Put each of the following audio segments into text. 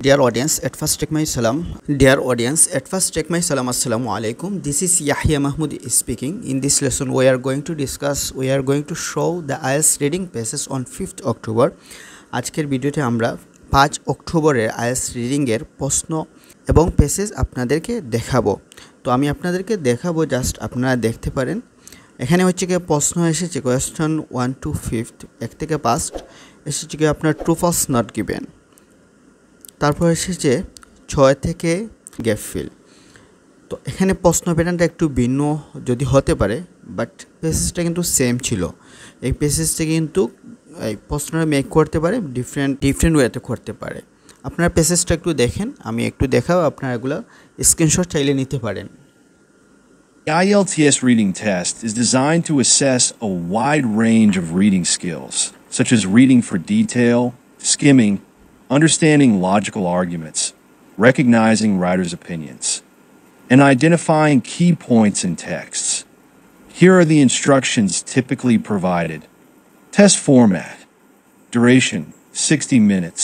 Dear audience, at first take my salam. Assalamu alaikum. This is Yahya Mahmoud speaking. In this lesson, we are going to show the IELTS reading passes on 5th October. আজকের ভিডিওতে আমরা 5 অক্টোবরের IELTS reading এর প্রশ্ন এবং passage আপনাদেরকে দেখাবো। তো আমি আপনাদেরকে দেখাবো, জাস্ট আপনারা দেখতে পারেন। এখানে হচ্ছে কি প্রশ্ন এসেছে কোয়েশ্চন 1 to 5 1 থেকে 5 এসেছে কি আপনার ট্রু ফলস নট গিভেন। তারপর এসেছে 6 থেকে গ্যাপ ফিল। তো এখানে প্রশ্ন প্যাটার্নটা একটু ভিন্ন যদি হতে পারে, বাট পেসেজটা কিন্তু সেম ছিল। এই পেসেজটা কিন্তু এই প্রশ্নটা মেক করতে পারে ডিফারেন্ট ওয়েতে করতে পারে। আপনারা পেসেজটা একটু দেখেন, আমি একটু দেখাও, আপনারা এগুলো স্ক্রিনশট চাইলে নিতে পারেন। The Ielts reading test is designed to assess a wide range of reading skills, such as reading for detail, skimming, understanding logical arguments, recognizing writers' opinions, and identifying key points in texts. Here are the instructions typically provided. Test format. Duration, 60 minutes.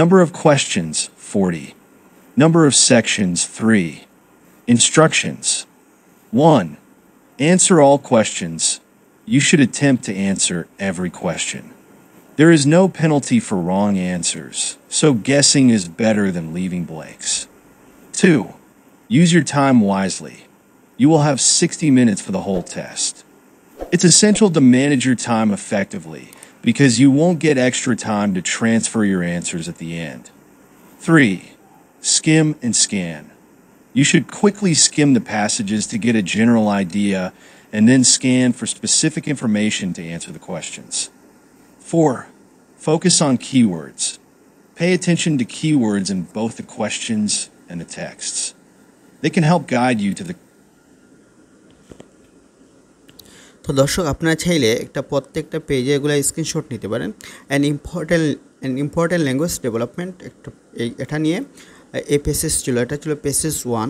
Number of questions, 40. Number of sections, 3. Instructions. 1. Answer all questions. You should attempt to answer every question. There is no penalty for wrong answers, so guessing is better than leaving blanks. 2. Use your time wisely. You will have 60 minutes for the whole test. It's essential to manage your time effectively because you won't get extra time to transfer your answers at the end. 3. Skim and scan. You should quickly skim the passages to get a general idea and then scan for specific information to answer the questions. 4. Focus on keywords. Pay attention to keywords in both the questions and the texts. They can help guide you to the. তো দর্শক, আপনারা চাইলে প্রত্যেকটা পেজে এগুলো screenshot নিতে পারেন। And important language development এটা নিয়ে এই পেসেজ ছিল, এটা ছিল পেসেজ 1।